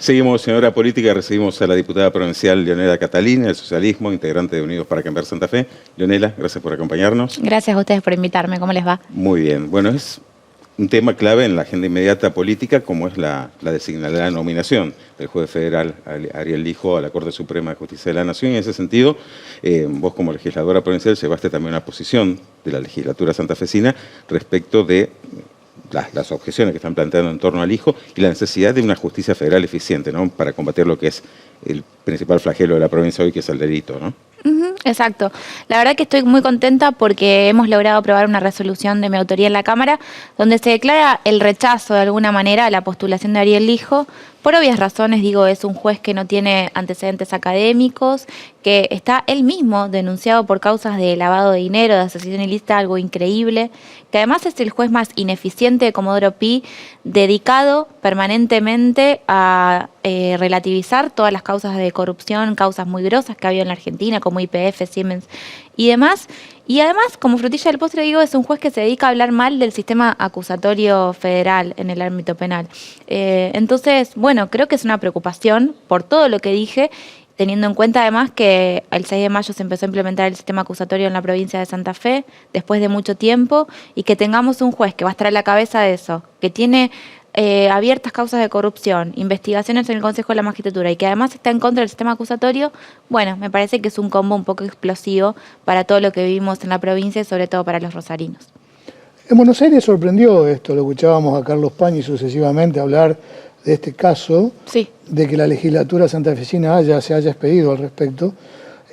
Seguimos en Hora Política, recibimos a la diputada provincial Leonela Catalini, del socialismo, integrante de Unidos para Cambiar Santa Fe. Leonela, gracias por acompañarnos. Gracias a ustedes por invitarme, ¿cómo les va? Muy bien, bueno, es un tema clave en la agenda inmediata política, como es la designación, la nominación del juez federal Ariel Lijo a la Corte Suprema de Justicia de la Nación. Y en ese sentido, vos como legisladora provincial llevaste también una posición de la legislatura santafesina respecto de las objeciones que están planteando en torno al hijo y la necesidad de una justicia federal eficiente, ¿no?, para combatir lo que es el principal flagelo de la provincia hoy, que es el delito, ¿no? Exacto. La verdad que estoy muy contenta porque hemos logrado aprobar una resolución de mi autoría en la Cámara donde se declara el rechazo de alguna manera a la postulación de Ariel Lijo. Por obvias razones, digo, es un juez que no tiene antecedentes académicos, que está él mismo denunciado por causas de lavado de dinero, de asociación ilícita, algo increíble, que además es el juez más ineficiente de Comodoro Pi, dedicado permanentemente a relativizar todas las causas de corrupción, causas muy grosas que ha habido en la Argentina, como YPF, Siemens y demás. Y además, como frutilla del postre, digo, es un juez que se dedica a hablar mal del sistema acusatorio federal en el ámbito penal. Entonces, bueno, creo que es una preocupación por todo lo que dije, teniendo en cuenta además que el 6 de mayo se empezó a implementar el sistema acusatorio en la provincia de Santa Fe, después de mucho tiempo, y que tengamos un juez que va a estar a la cabeza de eso, que tiene abiertas causas de corrupción, investigaciones en el Consejo de la Magistratura y que además está en contra del sistema acusatorio. Bueno, me parece que es un combo un poco explosivo para todo lo que vivimos en la provincia y sobre todo para los rosarinos. En Buenos Aires sorprendió esto, lo escuchábamos a Carlos Pañi sucesivamente hablar de este caso, sí, de que la legislatura santafesina se haya expedido al respecto,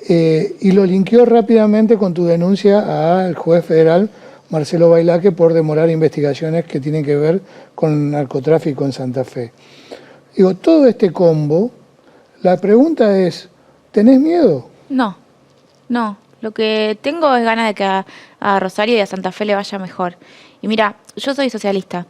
y lo linkeó rápidamente con tu denuncia al juez federal Marcelo Bailaque por demorar investigaciones que tienen que ver con narcotráfico en Santa Fe. Digo, todo este combo, la pregunta es, ¿tenés miedo? No. Lo que tengo es ganas de que a Rosario y a Santa Fe le vaya mejor. Y mira, yo soy socialista.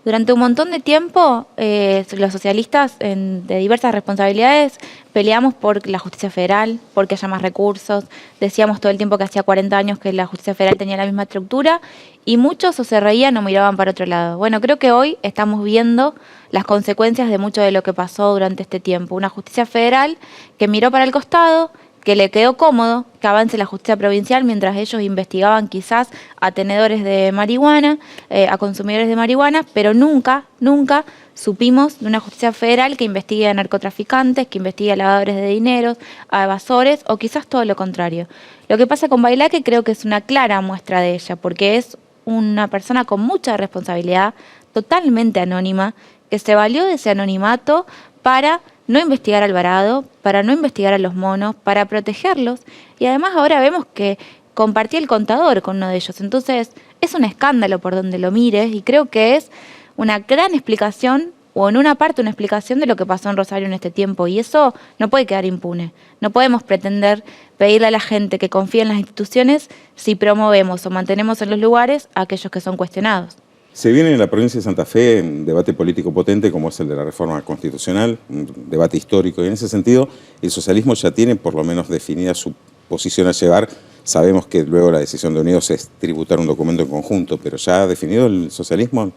Durante un montón de tiempo, los socialistas de diversas responsabilidades peleamos por la justicia federal, porque haya más recursos. Decíamos todo el tiempo que hacía 40 años que la justicia federal tenía la misma estructura y muchos o se reían o miraban para otro lado. Bueno, creo que hoy estamos viendo las consecuencias de mucho de lo que pasó durante este tiempo. Una justicia federal que miró para el costado, que le quedó cómodo que avance la justicia provincial mientras ellos investigaban quizás a tenedores de marihuana, a consumidores de marihuana, pero nunca supimos de una justicia federal que investigue a narcotraficantes, que investigue a lavadores de dinero, a evasores o quizás todo lo contrario. Lo que pasa con Bailaque creo que es una clara muestra de ella, porque es una persona con mucha responsabilidad, totalmente anónima, que se valió de ese anonimato para no investigar a Alvarado, para no investigar a los monos, para protegerlos. Y además ahora vemos que compartía el contador con uno de ellos. Entonces es un escándalo por donde lo mires y creo que es una gran explicación, o en una parte una explicación de lo que pasó en Rosario en este tiempo. Y eso no puede quedar impune. No podemos pretender pedirle a la gente que confíe en las instituciones si promovemos o mantenemos en los lugares a aquellos que son cuestionados. Se viene en la provincia de Santa Fe un debate político potente como es el de la reforma constitucional, un debate histórico, y en ese sentido el socialismo ya tiene por lo menos definida su posición a llevar. Sabemos que luego la decisión de Unidos es tributar un documento en conjunto, pero ¿ya ha definido el socialismo?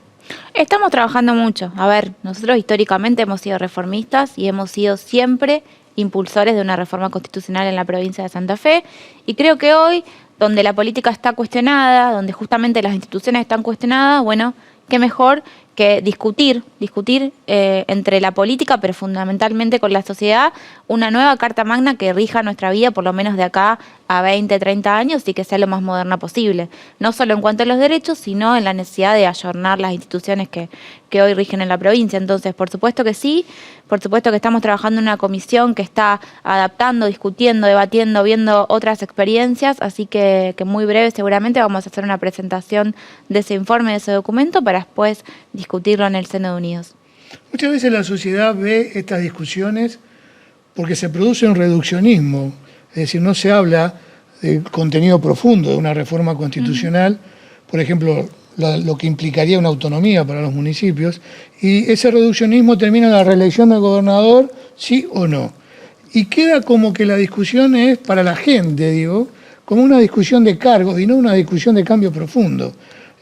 Estamos trabajando mucho. A ver, nosotros históricamente hemos sido reformistas y hemos sido siempre impulsores de una reforma constitucional en la provincia de Santa Fe, y creo que hoy, donde la política está cuestionada, donde justamente las instituciones están cuestionadas, bueno, qué mejor que discutir entre la política, pero fundamentalmente con la sociedad, una nueva Carta Magna que rija nuestra vida por lo menos de acá a 20, 30 años y que sea lo más moderna posible. No solo en cuanto a los derechos, sino en la necesidad de ayornar las instituciones que hoy rigen en la provincia. Entonces, por supuesto que sí, por supuesto que estamos trabajando en una comisión que está adaptando, discutiendo, debatiendo, viendo otras experiencias, así que muy breve seguramente vamos a hacer una presentación de ese informe, de ese documento, para después discutirlo en el seno de Unidos. Muchas veces la sociedad ve estas discusiones porque se produce un reduccionismo, es decir, no se habla del contenido profundo de una reforma constitucional, por ejemplo, lo que implicaría una autonomía para los municipios, y ese reduccionismo termina en la reelección del gobernador, sí o no. Y queda como que la discusión es para la gente, digo, como una discusión de cargos y no una discusión de cambio profundo.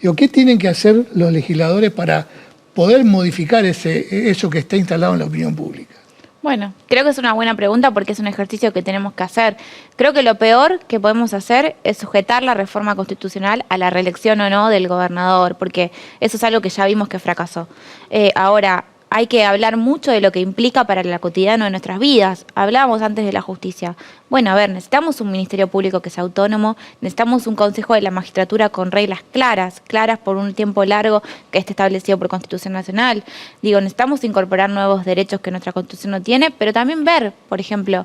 Digo, ¿qué tienen que hacer los legisladores para poder modificar eso que está instalado en la opinión pública? Bueno, creo que es una buena pregunta porque es un ejercicio que tenemos que hacer. Creo que lo peor que podemos hacer es sujetar la reforma constitucional a la reelección o no del gobernador, porque eso es algo que ya vimos que fracasó. Ahora, hay que hablar mucho de lo que implica para el cotidiano de nuestras vidas. Hablábamos antes de la justicia. Bueno, a ver, necesitamos un Ministerio Público que sea autónomo, necesitamos un Consejo de la Magistratura con reglas claras por un tiempo largo que esté establecido por Constitución Nacional. Digo, necesitamos incorporar nuevos derechos que nuestra Constitución no tiene, pero también ver, por ejemplo,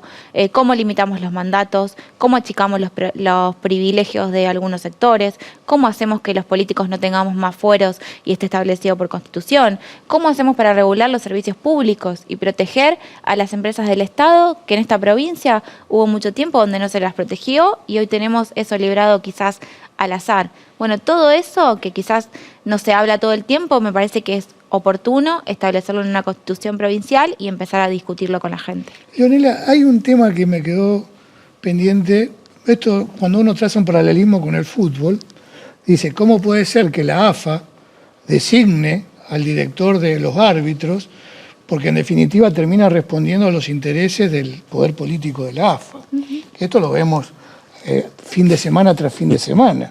cómo limitamos los mandatos, cómo achicamos los privilegios de algunos sectores, cómo hacemos que los políticos no tengamos más fueros y esté establecido por Constitución, cómo hacemos para regular los servicios públicos y proteger a las empresas del Estado, que en esta provincia hubo mucho tiempo donde no se las protegió y hoy tenemos eso librado quizás al azar. Bueno, todo eso que quizás no se habla todo el tiempo, me parece que es oportuno establecerlo en una constitución provincial y empezar a discutirlo con la gente. Leonela, hay un tema que me quedó pendiente. Esto, cuando uno traza un paralelismo con el fútbol, dice, ¿cómo puede ser que la AFA designe al director de los árbitros? Porque en definitiva termina respondiendo a los intereses del poder político de la AFA. Esto lo vemos fin de semana tras fin de semana.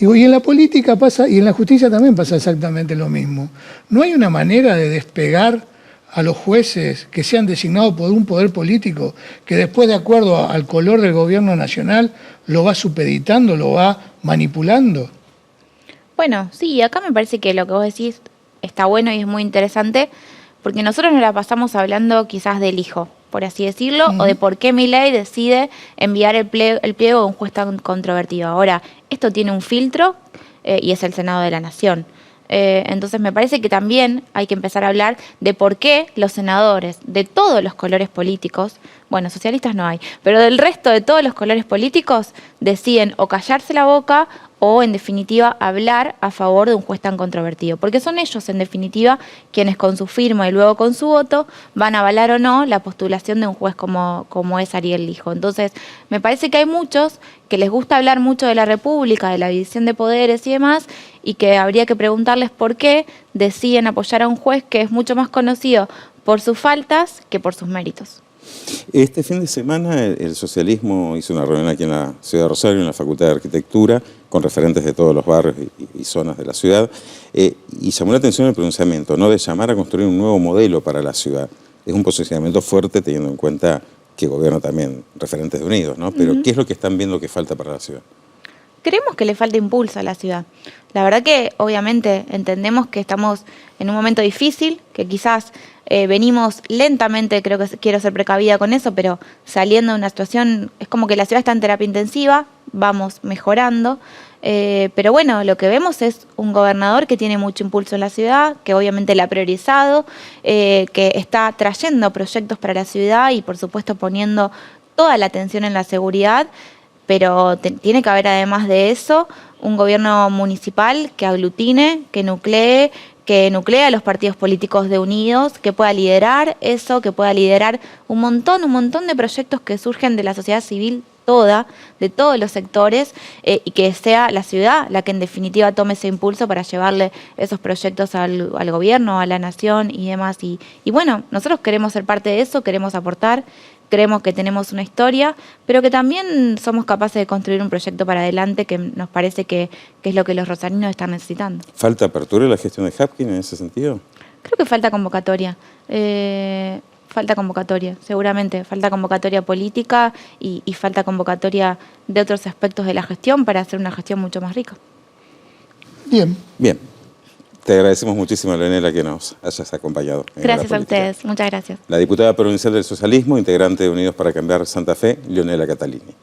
Y en la política pasa, y en la justicia también pasa exactamente lo mismo. No hay una manera de despegar a los jueces que sean designados por un poder político que después, de acuerdo al color del gobierno nacional, lo va supeditando, lo va manipulando. Bueno, sí, acá me parece que lo que vos decís está bueno y es muy interesante, porque nosotros nos la pasamos hablando quizás del hijo, por así decirlo, o de por qué Milei decide enviar el pliego de un juez tan controvertido. Ahora, esto tiene un filtro y es el Senado de la Nación. Entonces me parece que también hay que empezar a hablar de por qué los senadores de todos los colores políticos, bueno, socialistas no hay, pero del resto de todos los colores políticos deciden o callarse la boca o, en definitiva, hablar a favor de un juez tan controvertido. Porque son ellos, en definitiva, quienes con su firma y luego con su voto van a avalar o no la postulación de un juez como es Ariel Lijo. Entonces, me parece que hay muchos que les gusta hablar mucho de la República, de la división de poderes y demás, y que habría que preguntarles por qué deciden apoyar a un juez que es mucho más conocido por sus faltas que por sus méritos. Este fin de semana el socialismo hizo una reunión aquí en la ciudad de Rosario, en la Facultad de Arquitectura, con referentes de todos los barrios y zonas de la ciudad, y llamó la atención el pronunciamiento, ¿no?, de llamar a construir un nuevo modelo para la ciudad. Es un posicionamiento fuerte teniendo en cuenta que gobierna también referentes de Unidos, ¿no? Pero ¿qué es lo que están viendo que falta para la ciudad? Creemos que le falta impulso a la ciudad. La verdad que obviamente entendemos que estamos en un momento difícil, que quizás venimos lentamente, creo que quiero ser precavida con eso, pero saliendo de una situación, es como que la ciudad está en terapia intensiva, vamos mejorando, pero bueno, lo que vemos es un gobernador que tiene mucho impulso en la ciudad, que obviamente la ha priorizado, que está trayendo proyectos para la ciudad y por supuesto poniendo toda la atención en la seguridad, pero tiene que haber además de eso un gobierno municipal que aglutine, que nuclee a los partidos políticos de Unidos, que pueda liderar eso, que pueda liderar un montón de proyectos que surgen de la sociedad civil toda, de todos los sectores, y que sea la ciudad la que en definitiva tome ese impulso para llevarle esos proyectos al gobierno, a la nación y demás. Y bueno, nosotros queremos ser parte de eso, queremos aportar, creemos que tenemos una historia, pero que también somos capaces de construir un proyecto para adelante que nos parece que es lo que los rosarinos están necesitando. ¿Falta apertura en la gestión de Hapkin en ese sentido? Creo que falta convocatoria. Falta convocatoria, seguramente. Falta convocatoria política y falta convocatoria de otros aspectos de la gestión para hacer una gestión mucho más rica. Bien. Bien. Te agradecemos muchísimo, Leonela, que nos hayas acompañado. Gracias a ustedes. Muchas gracias. La diputada provincial del Socialismo, integrante de Unidos para Cambiar Santa Fe, Leonela Catalini.